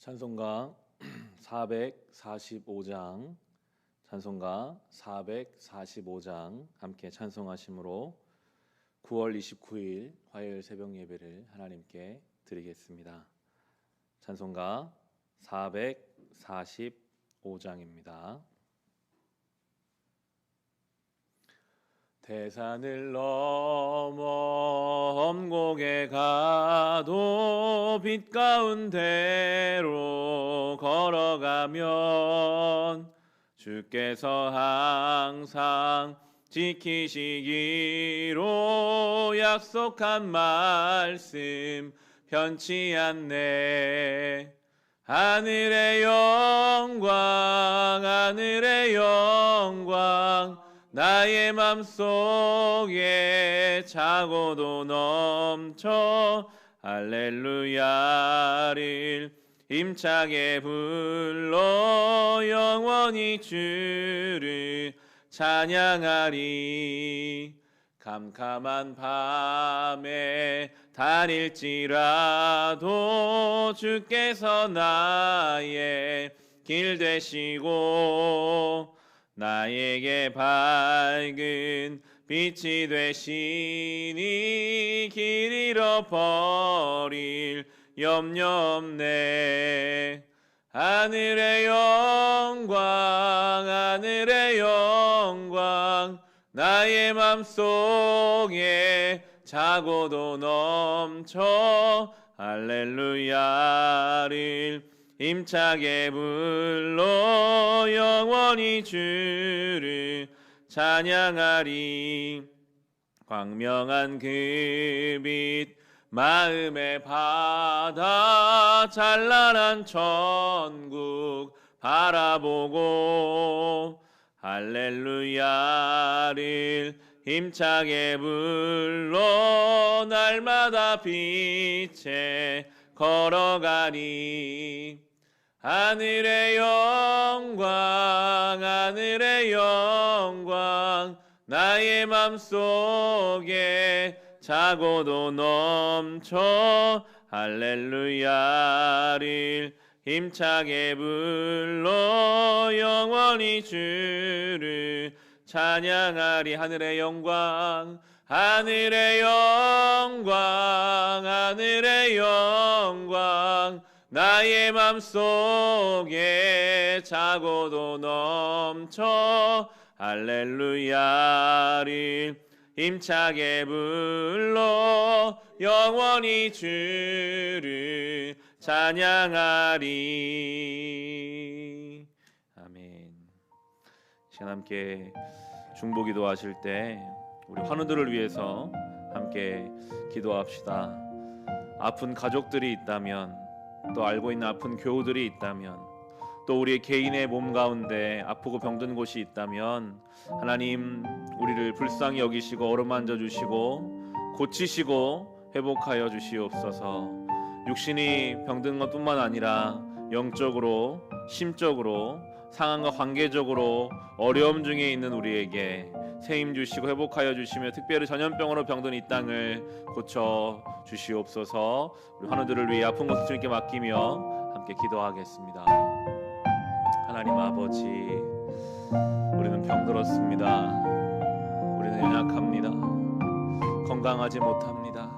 찬송가 445장 찬송가 445장 함께 찬송하심으로 9월 29일 화요일 새벽 예배를 하나님께 드리겠습니다. 찬송가 445장입니다. 대산을 넘어 엄곡에 가도 빛 가운데로 걸어가면 주께서 항상 지키시기로 약속한 말씀 변치 않네. 하늘의 영광 나의 맘속에 차고도 넘쳐 할렐루야를 힘차게 불러 영원히 주를 찬양하리. 캄캄한 밤에 다닐지라도 주께서 나의 길 되시고 나에게 밝은 빛이 되시니 길 잃어버릴 염려 없네. 하늘의 영광 나의 맘속에 차고도 넘쳐 할렐루야를 힘차게 불러 영원히 주를 찬양하리. 광명한 그 빛 마음의 바다 찬란한 천국 바라보고 할렐루야를 힘차게 불러 날마다 빛에 걸어가니. 하늘의 영광 나의 맘속에 차고도 넘쳐 할렐루야를 힘차게 불러 영원히 주를 찬양하리. 하늘의 영광 나의 맘속에 차고도 넘쳐 할렐루야를 힘차게 불러 영원히 주를 찬양하리. 아멘. 시간 함께 중보기도 하실 때 우리 환우들을 위해서 함께 기도합시다. 아픈 가족들이 있다면, 또 알고 있는 아픈 교우들이 있다면, 또 우리의 개인의 몸 가운데 아프고 병든 곳이 있다면 하나님 우리를 불쌍히 여기시고 어루만져 주시고 고치시고 회복하여 주시옵소서. 육신이 병든 것뿐만 아니라 영적으로, 심적으로, 상황과 관계적으로 어려움 중에 있는 우리에게 새 힘 주시고 회복하여 주시며 특별히 전염병으로 병든 이 땅을 고쳐 주시옵소서. 우리 환우들을 위해 아픈 것을 주님께 맡기며 함께 기도하겠습니다. 하나님 아버지, 우리는 병들었습니다. 우리는 연약합니다. 건강하지 못합니다.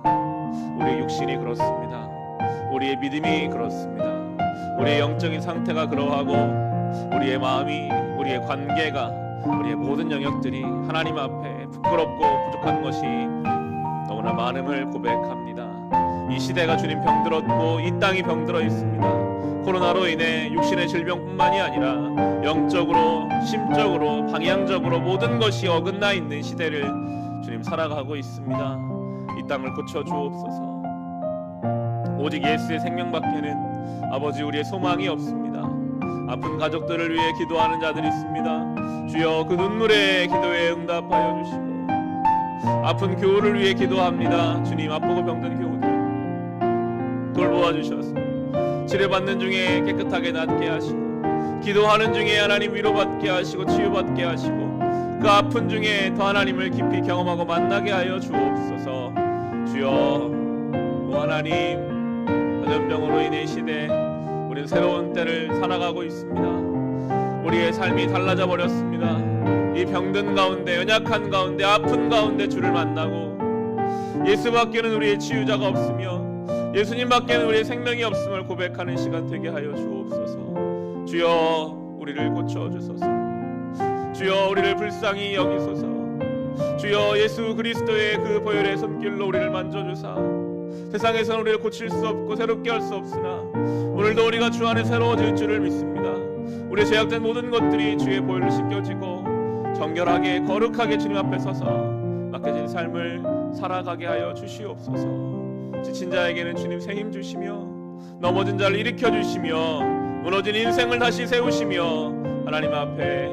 우리의 육신이 그렇습니다. 우리의 믿음이 그렇습니다. 우리의 영적인 상태가 그러하고 우리의 마음이, 우리의 관계가, 우리의 모든 영역들이 하나님 앞에 부끄럽고 부족한 것이 너무나 많음을 고백합니다. 이 시대가 주님 병들었고 이 땅이 병들어 있습니다. 코로나로 인해 육신의 질병뿐만이 아니라 영적으로, 심적으로, 방향적으로 모든 것이 어긋나 있는 시대를 주님 살아가고 있습니다. 이 땅을 고쳐 주옵소서. 오직 예수의 생명밖에는 아버지 우리의 소망이 없습니다. 아픈 가족들을 위해 기도하는 자들이 있습니다. 주여 그 눈물의 기도에 응답하여 주시고, 아픈 교우를 위해 기도합니다. 주님 아프고 병든 교우들 돌보아 주셔서 치료받는 중에 깨끗하게 낫게 하시고, 기도하는 중에 하나님 위로받게 하시고 치유받게 하시고, 그 아픈 중에 더 하나님을 깊이 경험하고 만나게 하여 주옵소서. 주여, 오 하나님, 전염병으로 인해 시대 우리는 새로운 때를 살아가고 있습니다. 우리의 삶이 달라져 버렸습니다. 이 병든 가운데, 연약한 가운데, 아픈 가운데 주를 만나고 예수밖에는 우리의 치유자가 없으며 예수님밖에는 우리의 생명이 없음을 고백하는 시간 되게 하여 주옵소서. 주여 우리를 고쳐주소서. 주여 우리를 불쌍히 여기소서. 주여 예수 그리스도의 그 보혈의 손길로 우리를 만져주사 세상에서는 우리를 고칠 수 없고 새롭게 할 수 없으나 오늘도 우리가 주 안에 새로워질 줄을 믿습니다. 우리의 죄악된 모든 것들이 주의 보혈로 씻겨지고 정결하게 거룩하게 주님 앞에 서서 맡겨진 삶을 살아가게 하여 주시옵소서. 지친 자에게는 주님 새 힘 주시며 넘어진 자를 일으켜 주시며 무너진 인생을 다시 세우시며 하나님 앞에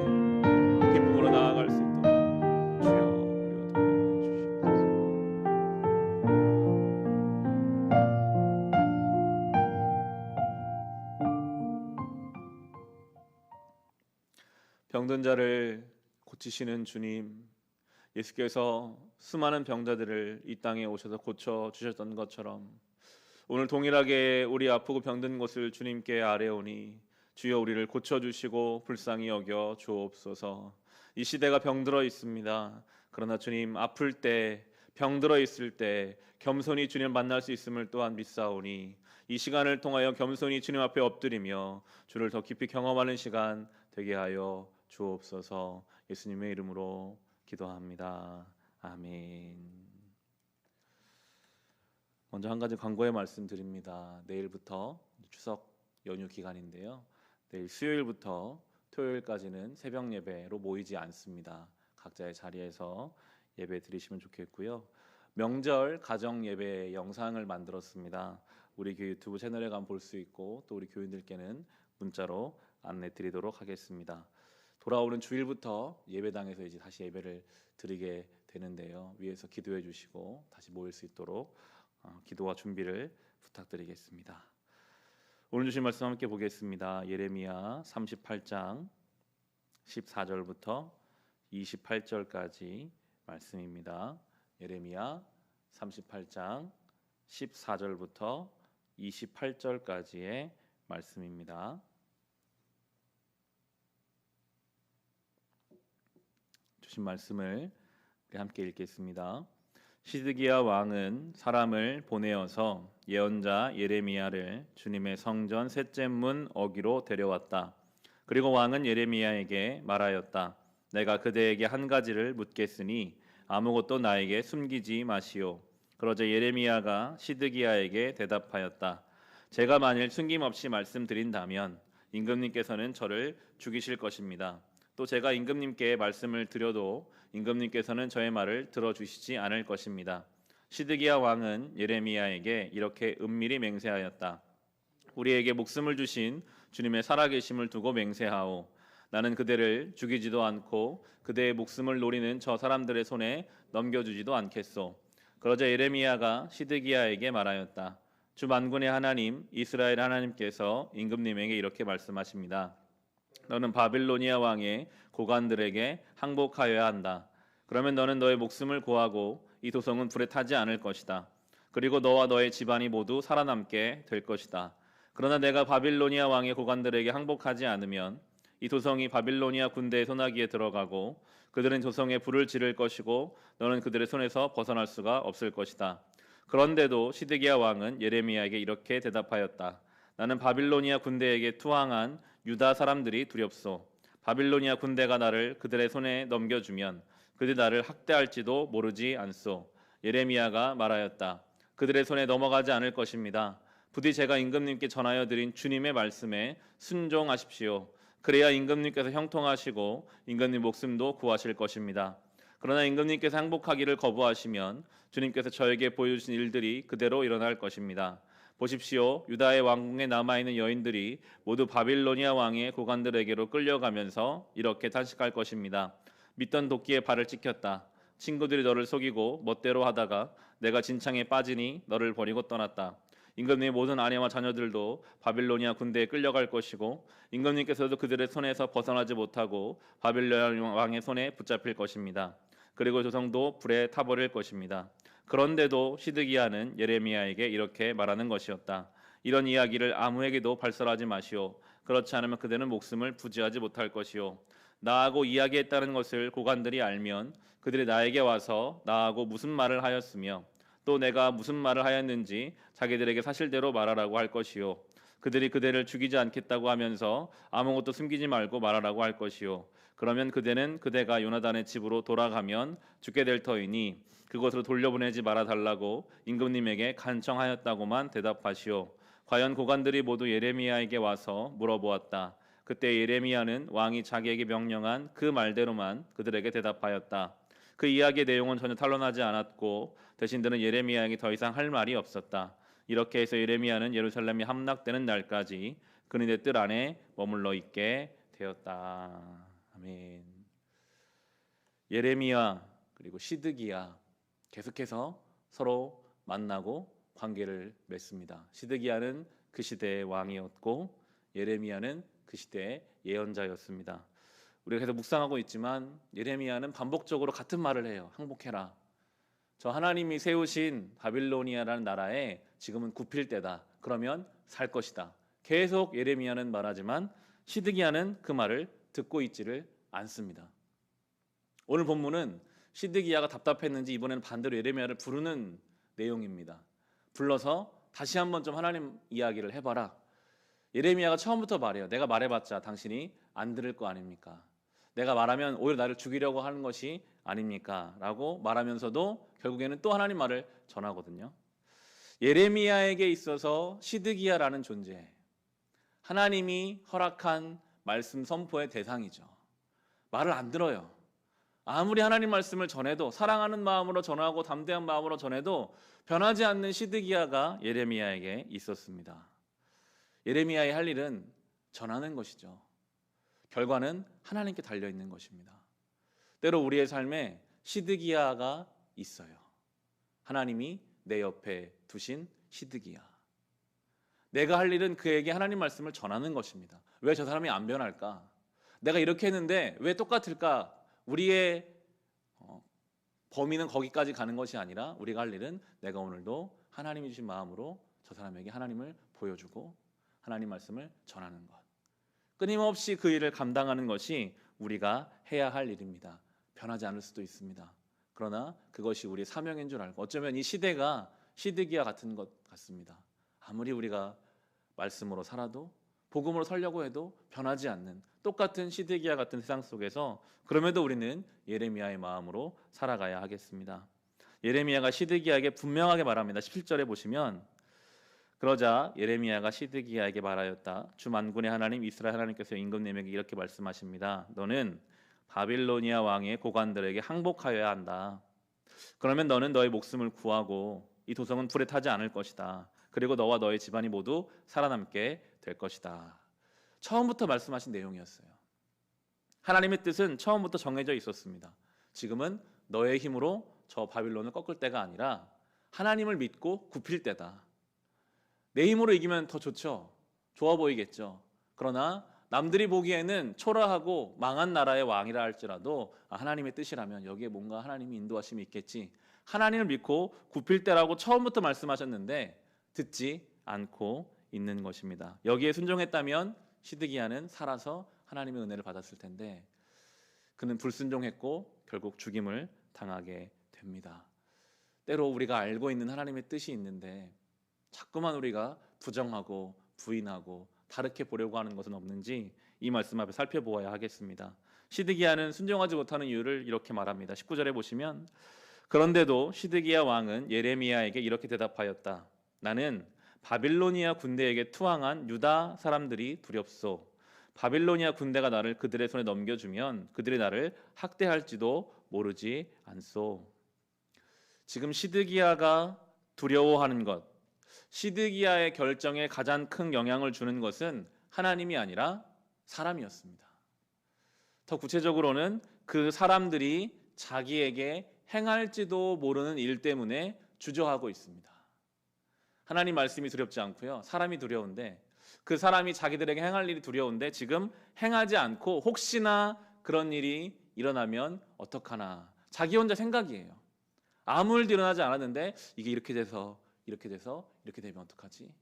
기쁨으로 나아갈 수 있도록 주여 우리와 동행해 주시옵소서. 병든 자를 고치시는 주님, 예수께서 수많은 병자들을 이 땅에 오셔서 고쳐 주셨던 것처럼 오늘 동일하게 우리 아프고 병든 것을 주님께 아뢰오니 주여 우리를 고쳐주시고 불쌍히 여겨 주옵소서. 이 시대가 병들어 있습니다. 그러나 주님 아플 때, 병들어 있을 때 겸손히 주님 만날 수 있음을 또한 믿사오니 이 시간을 통하여 겸손히 주님 앞에 엎드리며 주를 더 깊이 경험하는 시간 되게 하여 주옵소서. 예수님의 이름으로 기도합니다. 아멘. 먼저 한 가지 광고의 말씀드립니다. 내일부터 추석 연휴 기간인데요. 내일 수요일부터 토요일까지는 새벽 예배로 모이지 않습니다. 각자의 자리에서 예배 드리시면 좋겠고요. 명절 가정 예배 영상을 만들었습니다. 우리 교회 유튜브 채널에 가면 볼 수 있고 또 우리 교인들께는 문자로 안내 드리도록 하겠습니다. 돌아오는 주일부터 예배당에서 이제 다시 예배를 드리게 되는데요. 위에서 기도해 주시고 다시 모일 수 있도록 기도와 준비를 부탁드리겠습니다. 오늘 주신 말씀 함께 보겠습니다. 예레미야 38장 14절부터 28절까지 말씀입니다. 예레미야 38장 14절부터 28절까지의 말씀입니다. 주신 말씀을 우리 함께 읽겠습니다. 시드기야 왕은 사람을 보내어서 예언자 예레미야를 주님의 성전 셋째 문 어귀로 데려왔다. 그리고 왕은 예레미야에게 말하였다. 내가 그대에게 한 가지를 묻겠으니 아무것도 나에게 숨기지 마시오. 그러자 예레미야가 시드기야에게 대답하였다. 제가 만일 숨김없이 말씀드린다면 임금님께서는 저를 죽이실 것입니다. 또 제가 임금님께 말씀을 드려도 임금님께서는 저의 말을 들어주시지 않을 것입니다. 시드기야 왕은 예레미야에게 이렇게 은밀히 맹세하였다. 우리에게 목숨을 주신 주님의 살아계심을 두고 맹세하오. 나는 그대를 죽이지도 않고 그대의 목숨을 노리는 저 사람들의 손에 넘겨주지도 않겠소. 그러자 예레미야가 시드기야에게 말하였다. 주 만군의 하나님 이스라엘 하나님께서 임금님에게 이렇게 말씀하십니다. 너는 바빌로니아 왕의 고관들에게 항복하여야 한다. 그러면 너는 너의 목숨을 구하고 이 도성은 불에 타지 않을 것이다. 그리고 너와 너의 집안이 모두 살아남게 될 것이다. 그러나 내가 바빌로니아 왕의 고관들에게 항복하지 않으면 이 도성이 바빌로니아 군대의 손아귀에 들어가고 그들은 도성에 불을 지를 것이고 너는 그들의 손에서 벗어날 수가 없을 것이다. 그런데도 시드기야 왕은 예레미야에게 이렇게 대답하였다. 나는 바빌로니아 군대에게 투항한 유다 사람들이 두렵소. 바빌로니아 군대가 나를 그들의 손에 넘겨주면 그들이 나를 학대할지도 모르지 않소. 예레미야가 말하였다. 그들의 손에 넘어가지 않을 것입니다. 부디 제가 임금님께 전하여 드린 주님의 말씀에 순종하십시오. 그래야 임금님께서 형통하시고 임금님 목숨도 구하실 것입니다. 그러나 임금님께서 항복하기를 거부하시면 주님께서 저에게 보여주신 일들이 그대로 일어날 것입니다. 보십시오. 유다의 왕궁에 남아있는 여인들이 모두 바빌로니아 왕의 고관들에게로 끌려가면서 이렇게 탄식할 것입니다. 믿던 도끼에 발을 찍혔다. 친구들이 너를 속이고 멋대로 하다가 내가 진창에 빠지니 너를 버리고 떠났다. 임금님의 모든 아내와 자녀들도 바빌로니아 군대에 끌려갈 것이고 임금님께서도 그들의 손에서 벗어나지 못하고 바빌로니아 왕의 손에 붙잡힐 것입니다. 그리고 조성도 불에 타버릴 것입니다. 그런데도 시드기야는 예레미야에게 이렇게 말하는 것이었다. 이런 이야기를 아무에게도 발설하지 마시오. 그렇지 않으면 그대는 목숨을 부지하지 못할 것이오. 나하고 이야기했다는 것을 고관들이 알면 그들이 나에게 와서 나하고 무슨 말을 하였으며 또 내가 무슨 말을 하였는지 자기들에게 사실대로 말하라고 할 것이요. 그들이 그대를 죽이지 않겠다고 하면서 아무것도 숨기지 말고 말하라고 할 것이요. 그러면 그대는 그대가 요나단의 집으로 돌아가면 죽게 될 터이니 그곳으로 돌려보내지 말아 달라고 임금님에게 간청하였다고만 대답하시오. 과연 고관들이 모두 예레미야에게 와서 물어보았다. 그때 예레미야는 왕이 자기에게 명령한 그 말대로만 그들에게 대답하였다. 그 이야기의 내용은 전혀 탄로나지 않았고 대신 들은 예레미야에게 더 이상 할 말이 없었다. 이렇게 해서 예레미야는 예루살렘이 함락되는 날까지 그들의 뜰 안에 머물러 있게 되었다. 아멘. 예레미야 그리고 시드기야 계속해서 서로 만나고 관계를 맺습니다. 시드기야는 그 시대의 왕이었고 예레미야는 그 시대의 예언자였습니다. 우리가 계속 묵상하고 있지만 예레미야는 반복적으로 같은 말을 해요. 항복해라. 저 하나님이 세우신 바빌로니아라는 나라에 지금은 굽힐 때다. 그러면 살 것이다. 계속 예레미야는 말하지만 시드기야는 그 말을 듣고 있지를 않습니다. 오늘 본문은 시드기야가 답답했는지 이번에는 반대로 예레미야를 부르는 내용입니다. 불러서 다시 한번 좀 하나님 이야기를 해봐라. 예레미야가 처음부터 말해요. 내가 말해봤자 당신이 안 들을 거 아닙니까? 내가 말하면 오히려 나를 죽이려고 하는 것이 아닙니까? 라고 말하면서도 결국에는 또 하나님 말을 전하거든요. 예레미야에게 있어서 시드기야라는 존재, 하나님이 허락한 말씀 선포의 대상이죠. 말을 안 들어요. 아무리 하나님 말씀을 전해도 사랑하는 마음으로 전하고 담대한 마음으로 전해도 변하지 않는 시드기야가 예레미야에게 있었습니다. 예레미야의 할 일은 전하는 것이죠. 결과는 하나님께 달려있는 것입니다. 때로 우리의 삶에 시드기야가 있어요. 하나님이 내 옆에 두신 시드기야. 내가 할 일은 그에게 하나님 말씀을 전하는 것입니다. 왜 저 사람이 안 변할까? 내가 이렇게 했는데 왜 똑같을까? 우리의 범위는 거기까지 가는 것이 아니라 우리가 할 일은 내가 오늘도 하나님이 주신 마음으로 저 사람에게 하나님을 보여주고 하나님 말씀을 전하는 것. 끊임없이 그 일을 감당하는 것이 우리가 해야 할 일입니다. 변하지 않을 수도 있습니다. 그러나 그것이 우리의 사명인 줄 알고 어쩌면 이 시대가 시드기야 같은 것 같습니다. 아무리 우리가 말씀으로 살아도 복음으로 살려고 해도 변하지 않는 똑같은 시드기야 같은 세상 속에서 그럼에도 우리는 예레미야의 마음으로 살아가야 하겠습니다. 예레미야가 시드기야에게 분명하게 말합니다. 17절에 보시면 그러자 예레미야가 시드기야에게 말하였다. 주 만군의 하나님 이스라엘 하나님께서 임금님에게 이렇게 말씀하십니다. 너는 바빌로니아 왕의 고관들에게 항복하여야 한다. 그러면 너는 너의 목숨을 구하고 이 도성은 불에 타지 않을 것이다. 그리고 너와 너의 집안이 모두 살아남게 될 것이다. 처음부터 말씀하신 내용이었어요. 하나님의 뜻은 처음부터 정해져 있었습니다. 지금은 너의 힘으로 저 바빌론을 꺾을 때가 아니라 하나님을 믿고 굽힐 때다. 내 힘으로 이기면 더 좋죠. 좋아 보이겠죠. 그러나 남들이 보기에는 초라하고 망한 나라의 왕이라 할지라도 하나님의 뜻이라면 여기에 뭔가 하나님의 인도하심이 있겠지. 하나님을 믿고 굽힐 때라고 처음부터 말씀하셨는데 듣지 않고 있는 것입니다. 여기에 순종했다면 시드기야는 살아서 하나님의 은혜를 받았을 텐데 그는 불순종했고 결국 죽임을 당하게 됩니다. 때로 우리가 알고 있는 하나님의 뜻이 있는데 자꾸만 우리가 부정하고 부인하고 다르게 보려고 하는 것은 없는지 이 말씀 앞에 살펴보아야 하겠습니다. 시드기야는 순종하지 못하는 이유를 이렇게 말합니다. 19절에 보시면 그런데도 시드기야 왕은 예레미야에게 이렇게 대답하였다. 나는 바빌로니아 군대에게 투항한 유다 사람들이 두렵소. 바빌로니아 군대가 나를 그들의 손에 넘겨주면 그들이 나를 학대할지도 모르지 않소. 지금 시드기야가 두려워하는 것, 시드기야의 결정에 가장 큰 영향을 주는 것은 하나님이 아니라 사람이었습니다. 더 구체적으로는 그 사람들이 자기에게 행할지도 모르는 일 때문에 주저하고 있습니다. 하나님 말씀이 두렵지 않고요. 사람이 두려운데 그 사람이 자기들에게 행할 일이 두려운데 지금 행하지 않고 혹시나 그런 일이 일어나면 어떡하나. 자기 혼자 생각이에요. 아무 일도 일어나지 않았는데 이게 이렇게 되면 어떡하지?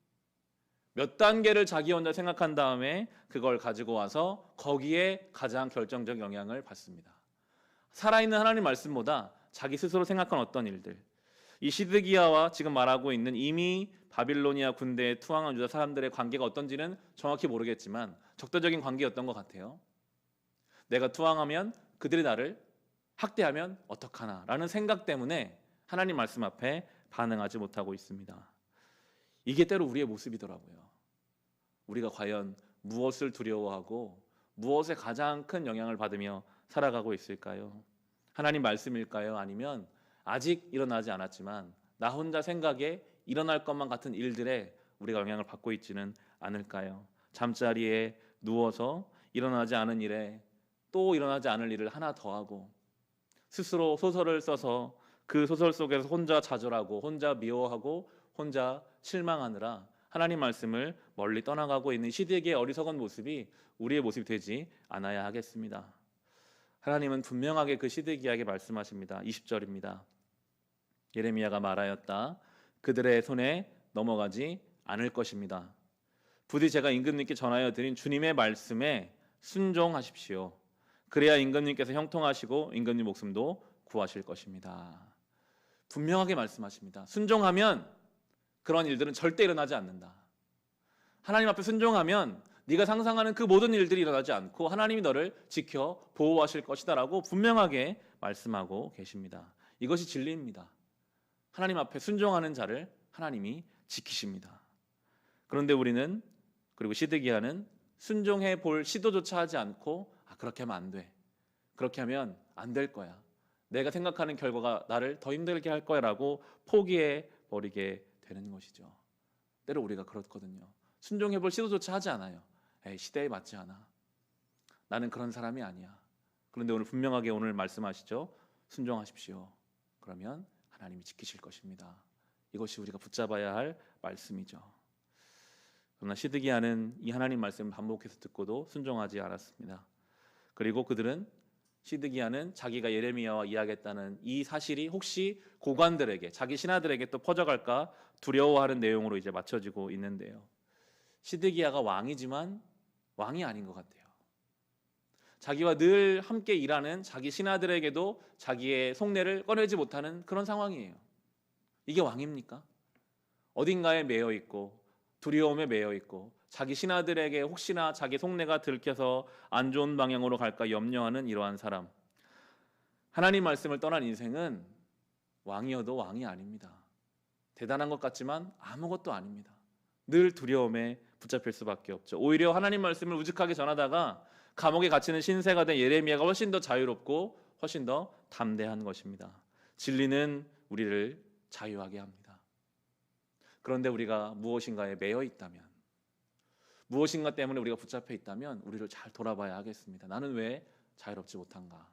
몇 단계를 자기 혼자 생각한 다음에 그걸 가지고 와서 거기에 가장 결정적 영향을 받습니다. 살아있는 하나님 말씀보다 자기 스스로 생각한 어떤 일들, 이 시드기야와 지금 말하고 있는 이미 바빌로니아 군대에 투항한 유다 사람들의 관계가 어떤지는 정확히 모르겠지만 적대적인 관계였던 것 같아요. 내가 투항하면 그들이 나를 학대하면 어떡하나 라는 생각 때문에 하나님 말씀 앞에 반응하지 못하고 있습니다. 이게 때로 우리의 모습이더라고요. 우리가 과연 무엇을 두려워하고 무엇에 가장 큰 영향을 받으며 살아가고 있을까요? 하나님 말씀일까요? 아니면 아직 일어나지 않았지만 나 혼자 생각에 일어날 것만 같은 일들에 우리가 영향을 받고 있지는 않을까요? 잠자리에 누워서 일어나지 않은 일에 또 일어나지 않을 일을 하나 더 하고, 스스로 소설을 써서 그 소설 속에서 혼자 좌절하고 혼자 미워하고 혼자 실망하느라 하나님 말씀을 멀리 떠나가고 있는 시드기의 어리석은 모습이 우리의 모습이 되지 않아야 하겠습니다. 하나님은 분명하게 그 시드기야에게 말씀하십니다. 20절입니다. 예레미야가 말하였다. 그들의 손에 넘어가지 않을 것입니다. 부디 제가 임금님께 전하여 드린 주님의 말씀에 순종하십시오. 그래야 임금님께서 형통하시고 임금님 목숨도 구하실 것입니다. 분명하게 말씀하십니다. 순종하면 그런 일들은 절대 일어나지 않는다. 하나님 앞에 순종하면 네가 상상하는 그 모든 일들이 일어나지 않고 하나님이 너를 지켜 보호하실 것이다라고 분명하게 말씀하고 계십니다. 이것이 진리입니다. 하나님 앞에 순종하는 자를 하나님이 지키십니다. 그런데 우리는, 그리고 시드기야는 순종해 볼 시도조차 하지 않고 그렇게 하면 안 돼. 그렇게 하면 안 될 거야. 내가 생각하는 결과가 나를 더 힘들게 할 거야 라고 포기해 버리게 되는 것이죠. 때로 우리가 그렇거든요. 순종해 볼 시도조차 하지 않아요. 시대에 맞지 않아. 나는 그런 사람이 아니야. 그런데 오늘 분명하게 오늘 말씀하시죠. 순종하십시오. 그러면 하나님이 지키실 것입니다. 이것이 우리가 붙잡아야 할 말씀이죠. 그러나 시드기야는 이 하나님 말씀을 반복해서 듣고도 순종하지 않았습니다. 그리고 그들은, 시드기야는 자기가 예레미야와 이야기했다는 이 사실이 혹시 고관들에게, 자기 신하들에게 또 퍼져갈까 두려워하는 내용으로 이제 맞춰지고 있는데요. 시드기야가 왕이지만 왕이 아닌 것 같아요. 자기와 늘 함께 일하는 자기 신하들에게도 자기의 속내를 꺼내지 못하는 그런 상황이에요. 이게 왕입니까? 어딘가에 매여 있고 두려움에 매여 있고 자기 신하들에게 혹시나 자기 속내가 들켜서 안 좋은 방향으로 갈까 염려하는 이러한 사람. 하나님 말씀을 떠난 인생은 왕이어도 왕이 아닙니다. 대단한 것 같지만 아무것도 아닙니다. 늘 두려움에 붙잡힐 수밖에 없죠. 오히려 하나님 말씀을 우직하게 전하다가 감옥에 갇히는 신세가 된 예레미야가 훨씬 더 자유롭고 훨씬 더 담대한 것입니다. 진리는 우리를 자유하게 합니다. 그런데 우리가 무엇인가에 매여 있다면, 무엇인가 때문에 우리가 붙잡혀 있다면 우리를 잘 돌아봐야 하겠습니다. 나는 왜 자유롭지 못한가?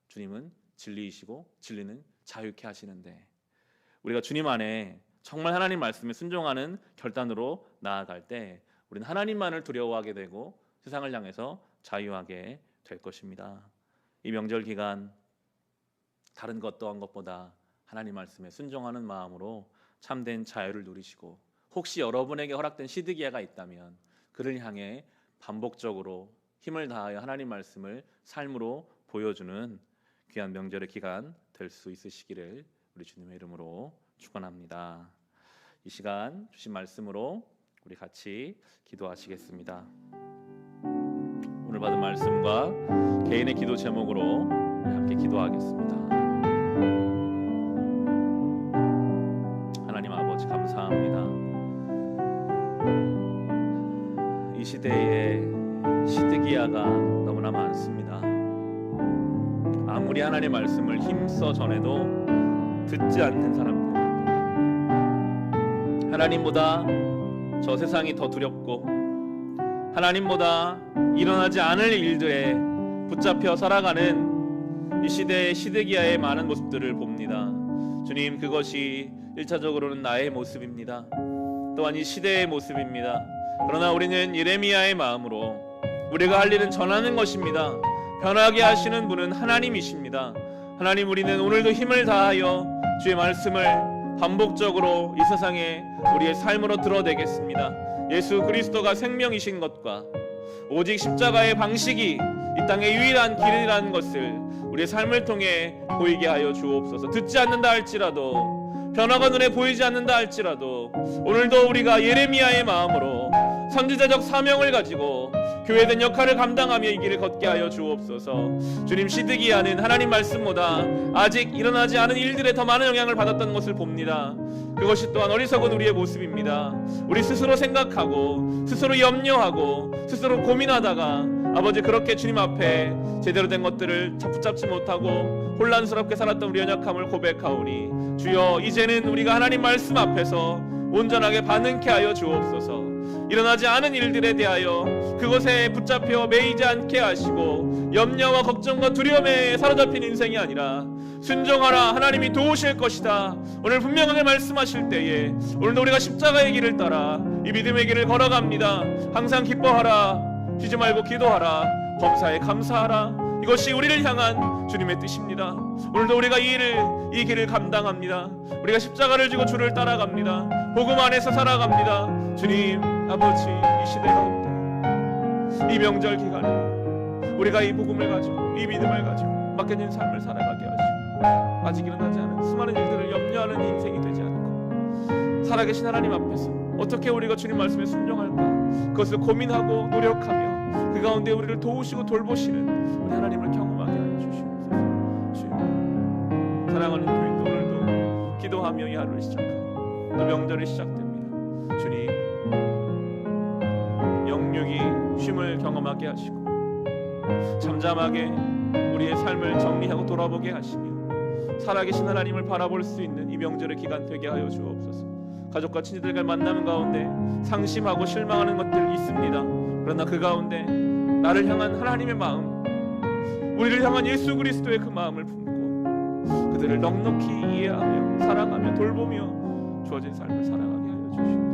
주님은 진리이시고 진리는 자유케 하시는데, 우리가 주님 안에 정말 하나님 말씀에 순종하는 결단으로 나아갈 때 우리는 하나님만을 두려워하게 되고 세상을 향해서 자유하게 될 것입니다. 이 명절 기간 다른 것 또한 것보다 하나님 말씀에 순종하는 마음으로 참된 자유를 누리시고, 혹시 여러분에게 허락된 시드기야가 있다면 그를 향해 반복적으로 힘을 다하여 하나님 말씀을 삶으로 보여주는 귀한 명절의 기간 될 수 있으시기를 우리 주님의 이름으로 축원합니다. 이 시간 주신 말씀으로 우리 같이 기도하시겠습니다. 오늘 받은 말씀과 개인의 기도 제목으로 함께 기도하겠습니다. 하나님 아버지 감사합니다. 이 시대에 시드기야가 너무나 많습니다. 아무리 하나님의 말씀을 힘써 전해도 듣지 않는 사람들, 하나님보다 저 세상이 더 두렵고 하나님보다 일어나지 않을 일들에 붙잡혀 살아가는 이 시대의 시드기야의 많은 모습들을 봅니다. 주님, 그것이 1차적으로는 나의 모습입니다. 또한 이 시대의 모습입니다. 그러나 우리는 예레미야의 마음으로 우리가 할 일은 전하는 것입니다. 변하게 하시는 분은 하나님이십니다. 하나님, 우리는 오늘도 힘을 다하여 주의 말씀을 반복적으로 이 세상에 우리의 삶으로 드러내겠습니다. 예수 그리스도가 생명이신 것과 오직 십자가의 방식이 이 땅의 유일한 길이라는 것을 우리의 삶을 통해 보이게 하여 주옵소서. 듣지 않는다 할지라도, 변화가 눈에 보이지 않는다 할지라도 오늘도 우리가 예레미야의 마음으로 선지자적 사명을 가지고 교회된 역할을 감당하며 이 길을 걷게 하여 주옵소서. 주님, 시드기야는 하나님 말씀보다 아직 일어나지 않은 일들에 더 많은 영향을 받았던 것을 봅니다. 그것이 또한 어리석은 우리의 모습입니다. 우리 스스로 생각하고 스스로 염려하고 스스로 고민하다가 아버지 그렇게 주님 앞에 제대로 된 것들을 붙잡지 못하고 혼란스럽게 살았던 우리 연약함을 고백하오니 주여, 이제는 우리가 하나님 말씀 앞에서 온전하게 반응케 하여 주옵소서. 일어나지 않은 일들에 대하여 그것에 붙잡혀 매이지 않게 하시고 염려와 걱정과 두려움에 사로잡힌 인생이 아니라 순종하라, 하나님이 도우실 것이다, 오늘 분명하게 말씀하실 때에 오늘도 우리가 십자가의 길을 따라 이 믿음의 길을 걸어갑니다. 항상 기뻐하라, 쉬지 말고 기도하라, 범사에 감사하라, 이것이 우리를 향한 주님의 뜻입니다. 오늘도 우리가 이 길을 감당합니다. 우리가 십자가를 지고 주를 따라갑니다. 복음 안에서 살아갑니다. 주님 아버지, 이 시대 가운데 이 명절 기간에 우리가 이 복음을 가지고 이 믿음을 가지고 맡겨진 삶을 살아가게 하시고 아직 일어나지 않은 수많은 일들을 염려하는 인생이 되지 않고 살아계신 하나님 앞에서 어떻게 우리가 주님 말씀에 순종할까, 그것을 고민하고 노력하며 그 가운데 우리를 도우시고 돌보시는 우리 하나님을 경험하게 하여 주시옵소서. 주님, 사랑하는 교인도 오늘도 기도하며 이 하루를 시작하고 또 명절이 시작됩니다. 주님, 영육이 쉼을 경험하게 하시고 잠잠하게 우리의 삶을 정리하고 돌아보게 하시며 살아계신 하나님을 바라볼 수 있는 이 명절의 기간 되게 하여 주옵소서. 가족과 친지들과 만나는 가운데 상심하고 실망하는 것들 있습니다. 그러나 그 가운데 나를 향한 하나님의 마음, 우리를 향한 예수 그리스도의 그 마음을 품고 그들을 넉넉히 이해하며 사랑하며 돌보며 주어진 삶을 살아가게 하여 주시옵소서.